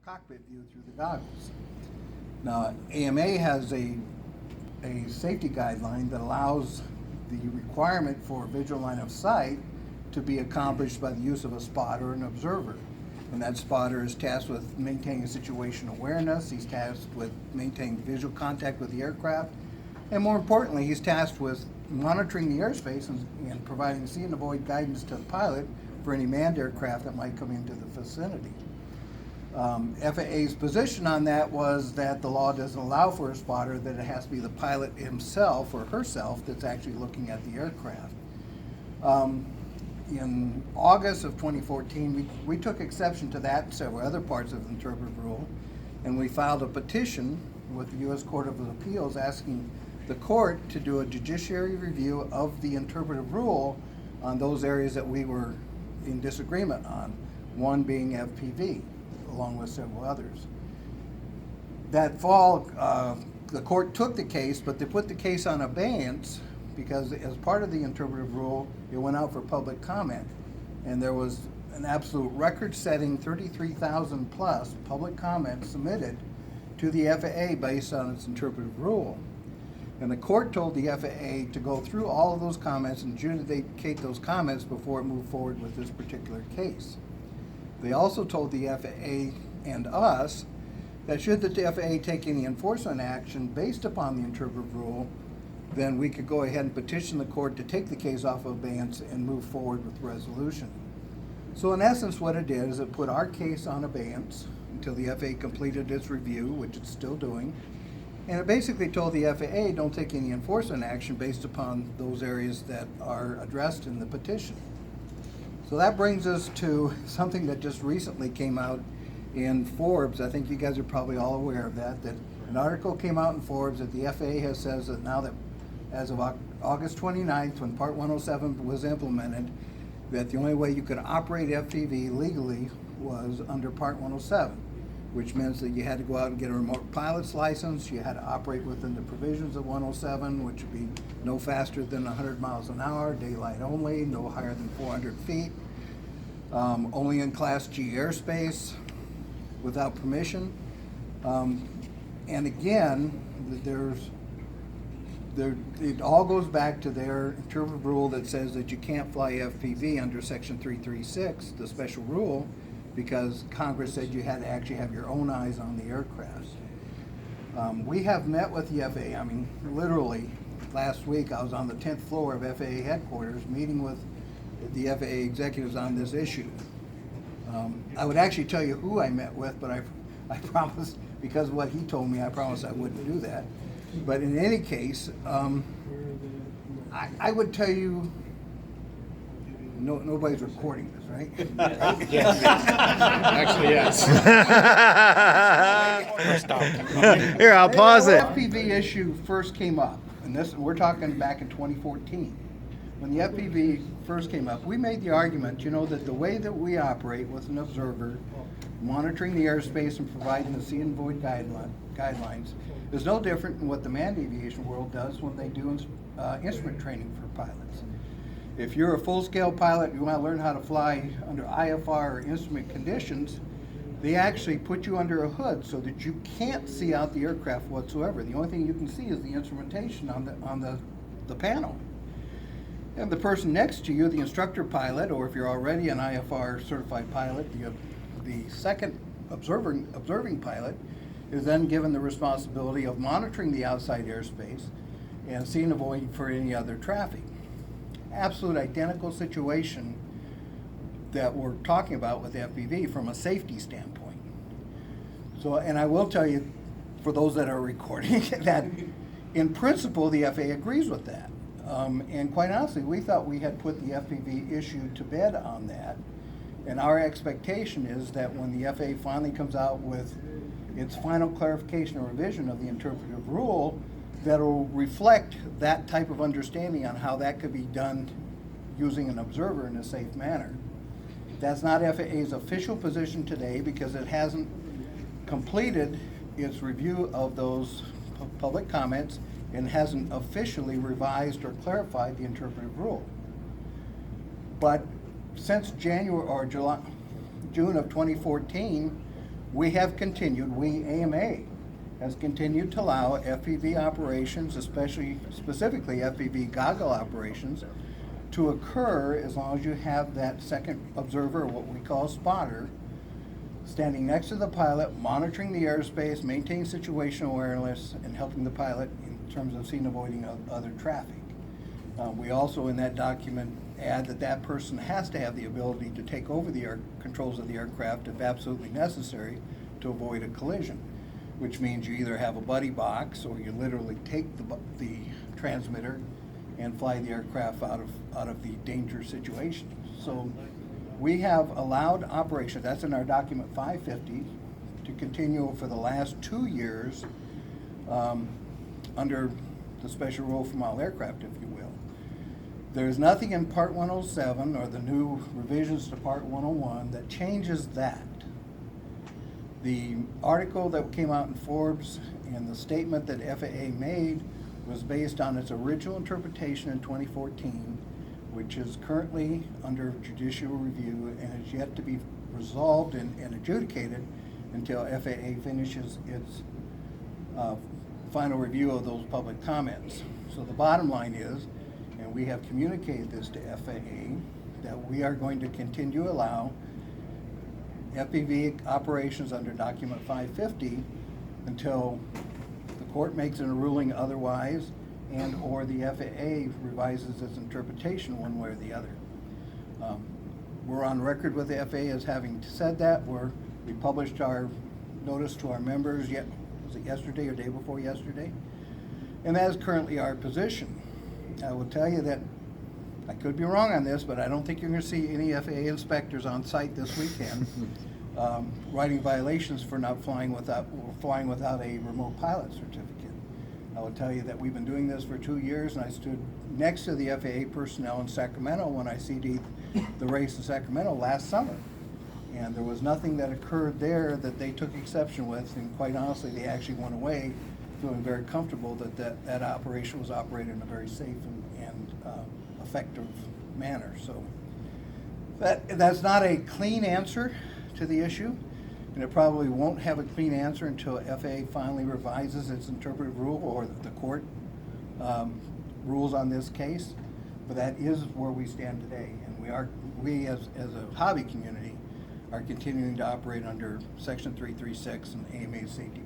cockpit view through the goggles. Now, AMA has a safety guideline that allows the requirement for visual line of sight to be accomplished by the use of a spotter or an observer. And that spotter is tasked with maintaining situational awareness, he's tasked with maintaining visual contact with the aircraft, and more importantly, he's tasked with monitoring the airspace and providing see and avoid guidance to the pilot for any manned aircraft that might come into the vicinity. FAA's position on that was that the law doesn't allow for a spotter, that it has to be the pilot himself or herself that's actually looking at the aircraft. In August of 2014, we took exception to that and several other parts of the interpretive rule, and we filed a petition with the U.S. Court of Appeals asking the court to do a judiciary review of the interpretive rule on those areas that we were in disagreement on, one being FPV, along with several others. That fall, the court took the case, but they put the case on abeyance because as part of the interpretive rule, it went out for public comment. And there was an absolute record-setting 33,000 plus public comments submitted to the FAA based on its interpretive rule. And the court told the FAA to go through all of those comments and adjudicate those comments before it moved forward with this particular case. They also told the FAA and us that should the FAA take any enforcement action based upon the interpretive rule, then we could go ahead and petition the court to take the case off of abeyance and move forward with resolution. So in essence, what it did is it put our case on abeyance until the FAA completed its review, which it's still doing. And it basically told the FAA don't take any enforcement action based upon those areas that are addressed in the petition. So that brings us to something that just recently came out in Forbes. I think you guys are probably all aware of that an article came out in Forbes that the FAA says that now that as of August 29th, when Part 107 was implemented, that the only way you could operate FPV legally was under Part 107, which means that you had to go out and get a remote pilot's license, you had to operate within the provisions of 107, which would be no faster than 100 miles an hour, daylight only, no higher than 400 feet, only in Class G airspace, without permission. And again, it all goes back to their interpretive rule that says that you can't fly FPV under Section 336, the special rule, because Congress said you had to actually have your own eyes on the aircraft. We have met with the FAA. I mean, literally, last week I was on the 10th floor of FAA headquarters meeting with the FAA executives on this issue. I would actually tell you who I met with, but I promised, because of what he told me, I promised I wouldn't do that. But in any case, I would tell you, nobody's recording this, right? Yes. Actually, yes. Here, I'll pause it. When the FPV issue first came up, and we're talking back in 2014, when the FPV first came up, we made the argument, that the way that we operate with an observer, monitoring the airspace and providing the see and avoid guidelines, is no different than what the manned aviation world does when they do instrument training for pilots. If you're a full-scale pilot, you want to learn how to fly under IFR or instrument conditions, they actually put you under a hood so that you can't see out the aircraft whatsoever. The only thing you can see is the instrumentation on the panel. And the person next to you, the instructor pilot, or if you're already an IFR certified pilot, the second observing pilot is then given the responsibility of monitoring the outside airspace and seeing and avoiding for any other traffic. Absolute identical situation that we're talking about with FPV from a safety standpoint. So, and I will tell you, for those that are recording, that in principle the FAA agrees with that. And quite honestly, we thought we had put the FPV issue to bed on that. And our expectation is that when the FAA finally comes out with its final clarification or revision of the interpretive rule, that'll reflect that type of understanding on how that could be done using an observer in a safe manner. That's not FAA's official position today because it hasn't completed its review of those public comments and hasn't officially revised or clarified the interpretive rule. But since June of 2014, we have continued, AMA, has continued to allow FPV operations, specifically FPV goggle operations, to occur as long as you have that second observer, what we call spotter, standing next to the pilot, monitoring the airspace, maintaining situational awareness, and helping the pilot in terms of scene avoiding other traffic. We also in that document add that that person has to have the ability to take over the controls of the aircraft if absolutely necessary to avoid a collision, which means you either have a buddy box or you literally take the transmitter and fly the aircraft out of the danger situation. So we have allowed operation, that's in our document 550, to continue for the last 2 years under the special rule for model aircraft, if you will. There's nothing in Part 107 or the new revisions to Part 101 that changes that. The article that came out in Forbes and the statement that FAA made was based on its original interpretation in 2014, which is currently under judicial review and is yet to be resolved and adjudicated until FAA finishes its final review of those public comments. So the bottom line is, and we have communicated this to FAA, that we are going to continue to allow FPV operations under document 550 until the court makes a ruling otherwise and or the FAA revises its interpretation one way or the other. We're on record with the FAA as having said that. We published our notice to our members, was it yesterday or day before yesterday? And that is currently our position. I will tell you that I could be wrong on this, but I don't think you're going to see any FAA inspectors on site this weekend writing violations for not flying without a remote pilot certificate. I will tell you that we've been doing this for 2 years, and I stood next to the FAA personnel in Sacramento when I CD'd the race in Sacramento last summer. And there was nothing that occurred there that they took exception with, and quite honestly, they actually went away feeling very comfortable that operation was operated in a very safe and effective manner. So that's not a clean answer to the issue, and it probably won't have a clean answer until FAA finally revises its interpretive rule or the court rules on this case. But that is where we stand today, and we as a hobby community are continuing to operate under Section 336 and AMA safety